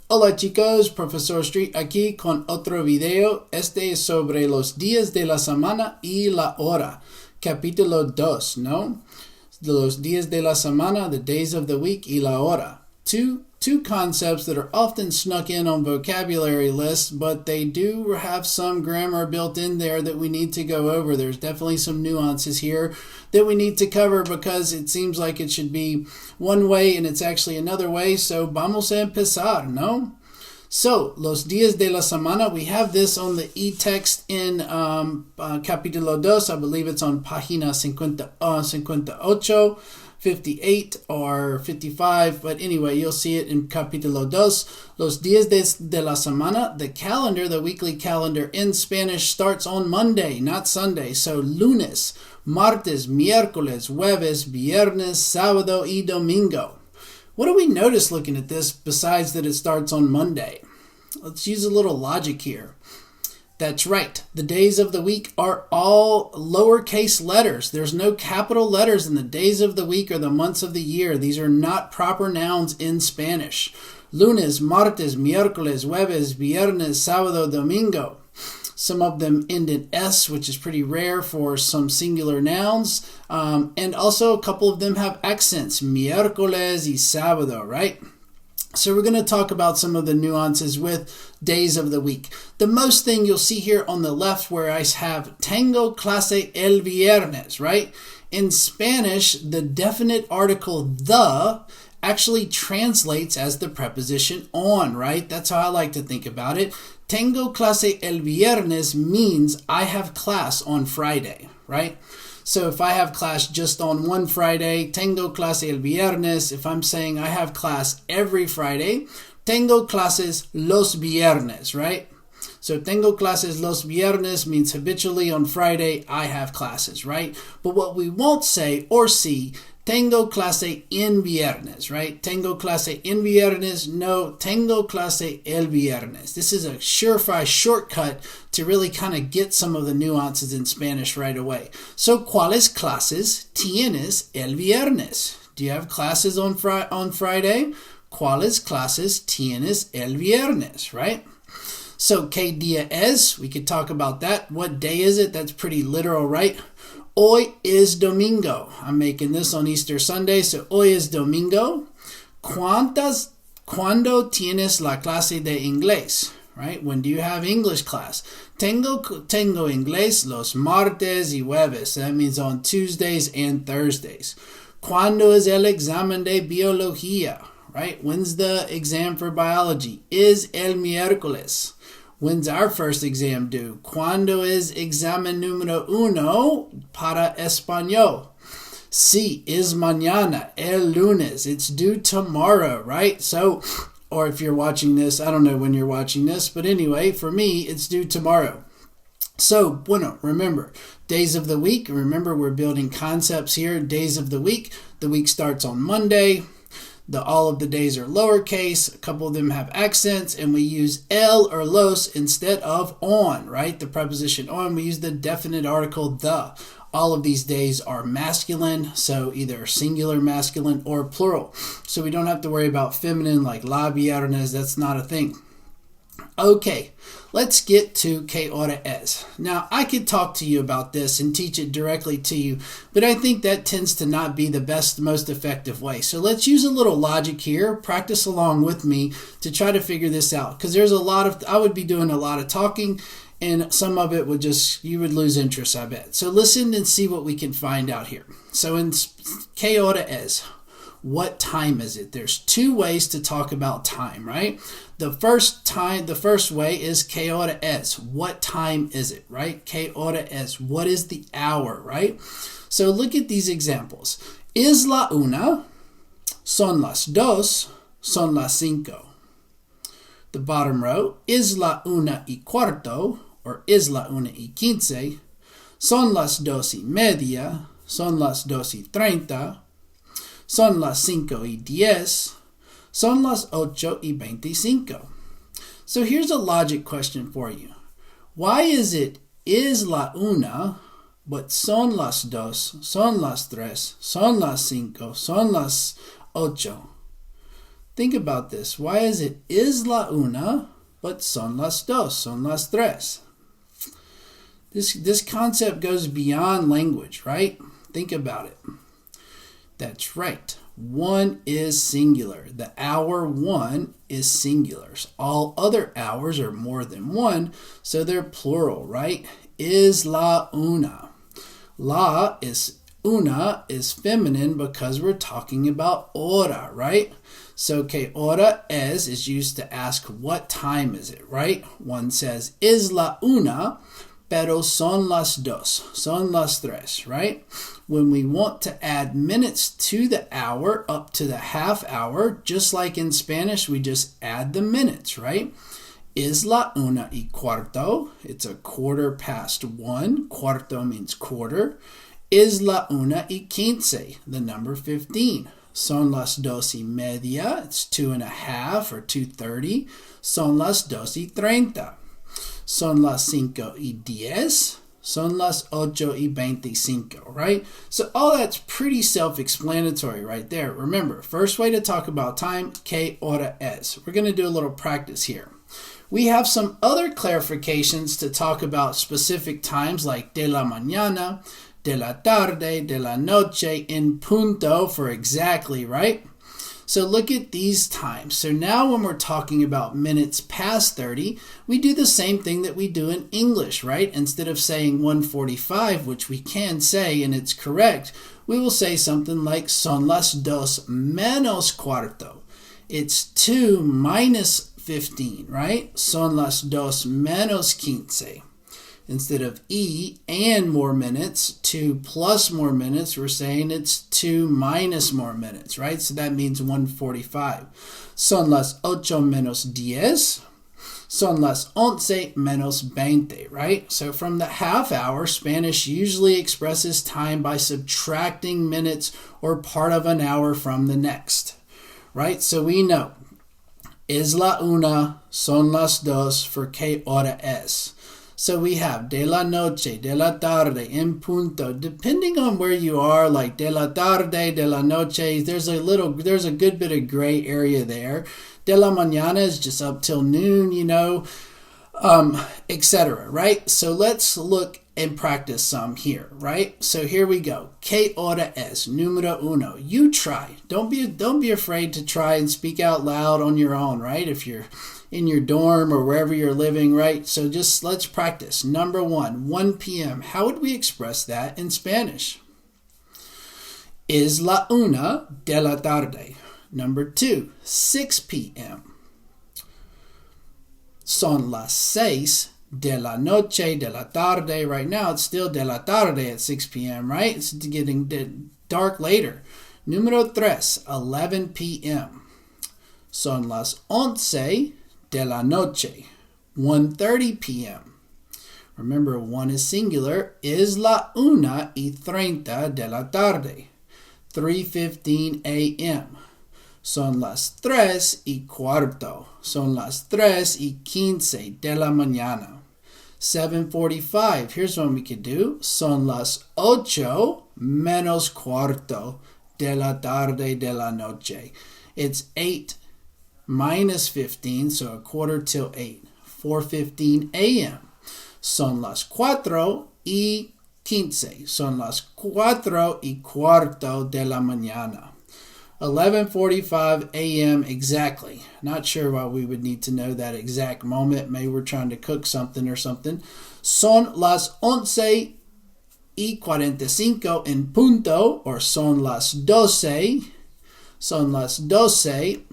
Hola chicos, Profesor Street aquí con otro video. Este es sobre los días de la semana y la hora. Capítulo 2, ¿no? Los días de la semana, the days of the week, y la hora. Two concepts that are often snuck in on vocabulary lists, but they do have some grammar built in there that we need to go over. There's definitely some nuances here that we need to cover because it seems like it should be one way and it's actually another way. So vamos a empezar, ¿no? So, los días de la semana, we have this on the e-text in Capítulo 2. I believe it's on página 58, 58 or 55, but anyway, you'll see it in Capítulo 2. Los días de la semana, the calendar, the weekly calendar in Spanish starts on Monday, not Sunday. So, lunes, martes, miércoles, jueves, viernes, sábado, y domingo. What do we notice looking at this besides that it starts on Monday? Let's use a little logic here. That's right. The days of the week are all lowercase letters. There's no capital letters in the days of the week or the months of the year. These are not proper nouns in Spanish. Lunes, martes, miércoles, jueves, viernes, sábado, domingo. Some of them end in S, which is pretty rare for some singular nouns. And also a couple of them have accents, miércoles y sábado, right? So we're going to talk about some of the nuances with days of the week. The most thing you'll see here on the left where I have tengo clase el viernes, right? In Spanish, the definite article the actually translates as the preposition on, right? That's how I like to think about it. Tengo clase el viernes means I have class on Friday, right? So if I have class just on one Friday, tengo clase el viernes. If I'm saying I have class every Friday, tengo clases los viernes, right? So tengo clases los viernes means habitually on Friday I have classes, right? But what we won't say or see, tengo clase en viernes, right? Tengo clase en viernes. No, tengo clase el viernes. This is a surefire shortcut to really kind of get some of the nuances in Spanish right away. So, ¿cuáles clases tienes el viernes? Do you have classes on Friday? ¿Cuáles clases tienes el viernes, right? So, ¿qué día es? We could talk about that. What day is it? That's pretty literal, right? Hoy es domingo. I'm making this on Easter Sunday, so hoy es domingo. ¿Cuándo tienes la clase de inglés? Right? When do you have English class? Tengo inglés los martes y jueves. That means on Tuesdays and Thursdays. ¿Cuándo es el examen de biología? Right? When's the exam for biology? Es el miércoles. When's our first exam due? ¿Cuándo es examen número 1 para español? Sí, es mañana, el lunes. It's due tomorrow, right? So, or if you're watching this, I don't know when you're watching this, but anyway, for me, it's due tomorrow. So, bueno, remember, days of the week. Remember, we're building concepts here. Days of the week. The week starts on Monday. All of the days are lowercase, a couple of them have accents, and we use el or los instead of on, right? The preposition on, we use the definite article the. All of these days are masculine, so either singular masculine or plural. So we don't have to worry about feminine like la viernes, that's not a thing. Okay, let's get to ¿qué hora es? Now, I could talk to you about this and teach it directly to you, but I think that tends to not be the best, most effective way. So let's use a little logic here, practice along with me to try to figure this out, because there's I would be doing a lot of talking, and some of it you would lose interest, I bet. So listen and see what we can find out here. So in ¿qué hora es? What time is it? There's two ways to talk about time, right? The first way is ¿qué hora es? What time is it, right? ¿Qué hora es? What is the hour, right? So look at these examples. Es la una, son las dos, son las cinco. The bottom row, es la una y cuarto, or es la una y quince, son las dos y media, son las dos y treinta, son las 5:10, son las 8:25. So here's a logic question for you. Why is it es la una, but son las dos, son las tres, son las cinco, son las ocho? Think about this. Why is it es la una, but son las dos, son las tres? This concept goes beyond language, right? Think about it. That's right. One is singular. The hour one is singular. All other hours are more than one, so they're plural, right? Es la una. La is una is feminine because we're talking about hora, right? So que hora es used to ask what time is it, right? One says es la una, pero son las dos, son las tres, right? When we want to add minutes to the hour up to the half hour, just like in Spanish, we just add the minutes, right? Es la una y cuarto. It's a quarter past one. Cuarto means quarter. Es la una y quince, the number 15. Son las dos y media. It's 2:30 or 2:30. Son las dos y treinta. Son las 5:10. Son las 8:25, right? So all that's pretty self-explanatory right there. Remember, first way to talk about time, que hora es. We're going to do a little practice here. We have some other clarifications to talk about specific times like de la mañana, de la tarde, de la noche, en punto for exactly, right? So look at these times. So now when we're talking about minutes past 30, we do the same thing that we do in English, right? Instead of saying 1:45, which we can say and it's correct, we will say something like son las dos menos cuarto. It's 2 minus 15, right? Son las dos menos quince. Instead of E and more minutes, 2 plus more minutes, we're saying it's 2 minus more minutes, right? So that means 1:45. Son las 8 menos 10. Son las 11 menos 20, right? So from the half hour, Spanish usually expresses time by subtracting minutes or part of an hour from the next, right? So we know, es la una, son las dos for que hora es. So we have de la noche, de la tarde, en punto. Depending on where you are, like de la tarde, de la noche, there's a good bit of gray area there. De la mañana is just up till noon, etc., right? So let's look and practice some here, right? So here we go. Que hora es? Número uno. You try. Don't be afraid to try and speak out loud on your own, right? If you're in your dorm or wherever you're living, right? So just let's practice. Number 1 p.m. How would we express that in Spanish? Es la una de la tarde. Number 2, 6 p.m. Son las 6 de la noche, de la tarde. Right now, it's still de la tarde at 6 p.m., right? It's getting dark later. Número 3, 11 p.m. Son las 11 de la noche, 1:30 p.m. Remember, 1 is singular. Es la una y treinta de la tarde, 3:15 a.m. Son las 3:15. Son las 3:15 de la mañana. 7:45. Here's one we could do. Son las 8 menos cuarto de la tarde de la noche. It's 8 minus 15, so a quarter till 8. 4:15 a.m. Son las 4:15. Son las 4:15 de la mañana. 11:45 a.m. exactly. Not sure why we would need to know that exact moment. Maybe we're trying to cook something or something. Son las 11:45 en punto, or son las 12. Son las 12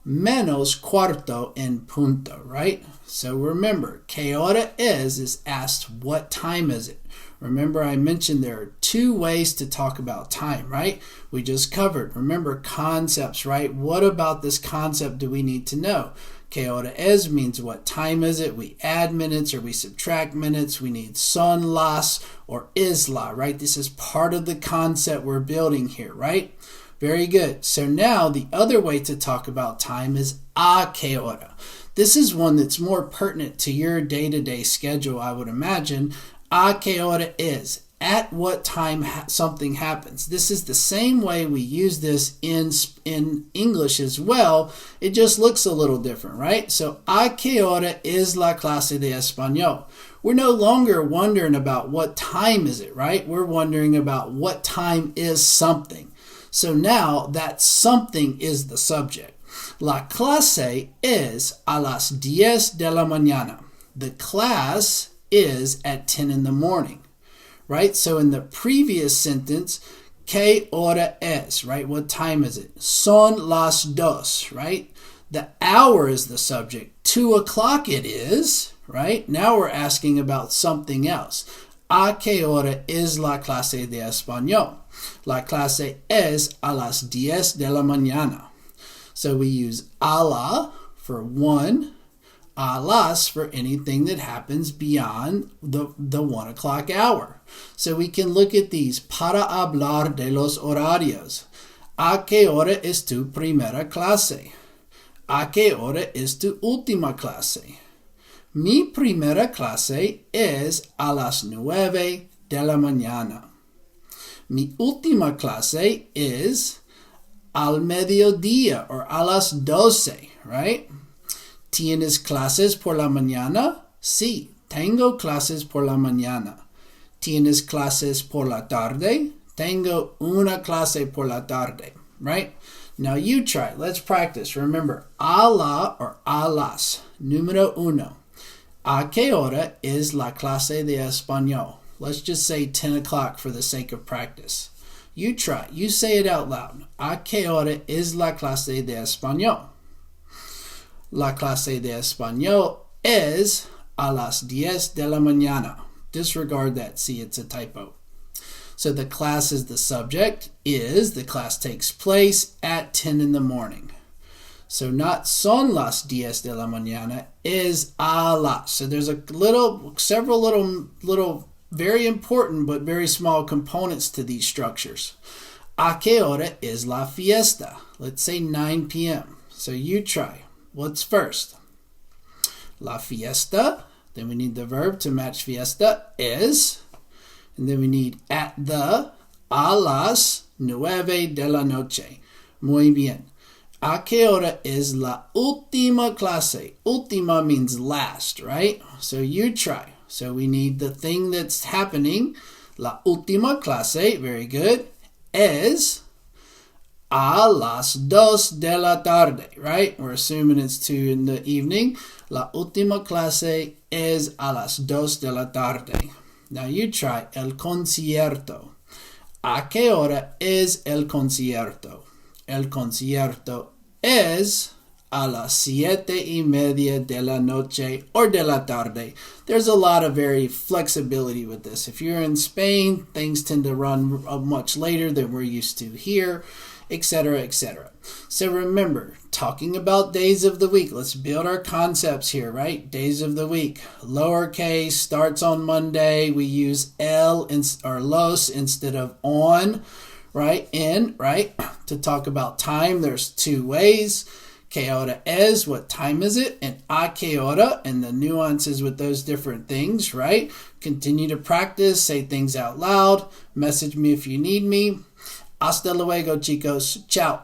menos cuarto en punto, right? So remember, que hora is asked what time is it. Remember, I mentioned there are 2 ways to talk about time, right? We just covered. Remember, concepts, right? What about this concept do we need to know? Que hora es means what time is it? We add minutes or we subtract minutes. We need son las or is la, right? This is part of the concept we're building here, right? Very good. So now the other way to talk about time is a que hora. This is one that's more pertinent to your day-to-day schedule, I would imagine. A que hora is. at what time something happens. This is the same way we use this in English as well. It just looks a little different, right? So, ¿a qué hora es la clase de español? We're no longer wondering about what time is it, right? We're wondering about what time is something. So now that something is the subject. La clase es a las 10 de la mañana. The class is at 10 in the morning, right? So in the previous sentence, ¿qué hora es, right? What time is it? Son las dos, right? The hour is the subject. 2 o'clock it is, right? Now we're asking about something else. ¿A qué hora es la clase de español? La clase es a las 10 de la mañana. So we use a la for one, a las for anything that happens beyond the 1 o'clock hour. So we can look at these. Para hablar de los horarios. ¿A qué hora es tu primera clase? ¿A qué hora es tu última clase? Mi primera clase es a las 9 de la mañana. Mi última clase es al mediodía or a las 12, right? ¿Tienes clases por la mañana? Sí, tengo clases por la mañana. ¿Tienes clases por la tarde? Tengo una clase por la tarde, right? Now you try. Let's practice. Remember, a la or a las. Número uno. ¿A qué hora es la clase de español? Let's just say 10 o'clock for the sake of practice. You try. You say it out loud. ¿A qué hora es la clase de español? La clase de español es a las 10 de la mañana. Disregard that. See, it's a typo. So the class is the subject. The class takes place at 10 in the morning. So not son las 10 de la mañana, is a las. So there's several little very important but very small components to these structures. ¿A qué hora es la fiesta? Let's say 9 p.m. So you try. What's first? La fiesta. Then we need the verb to match fiesta, es. And then we need at the, a las 9 de la noche. Muy bien. ¿A qué hora es la última clase? Última means last, right? So you try. So we need the thing that's happening. La última clase, very good, es a las 2 de la tarde, right? We're assuming it's 2 in the evening. La última clase es a las 2 de la tarde. Now you try. El concierto. ¿A qué hora es el concierto? El concierto es a las 7:30 de la noche or de la tarde. There's a lot of very flexibility with this. If you're in Spain, things tend to run much later than we're used to here, etc., etc. So remember, talking about days of the week, let's build our concepts here, right? Days of the week. Lowercase starts on Monday. We use el or los instead of on, right? In, right? To talk about time, there's 2 ways. ¿Qué hora es? What time is it? And ¿a qué hora? And the nuances with those different things, right? Continue to practice. Say things out loud. Message me if you need me. Hasta luego, chicos. Ciao.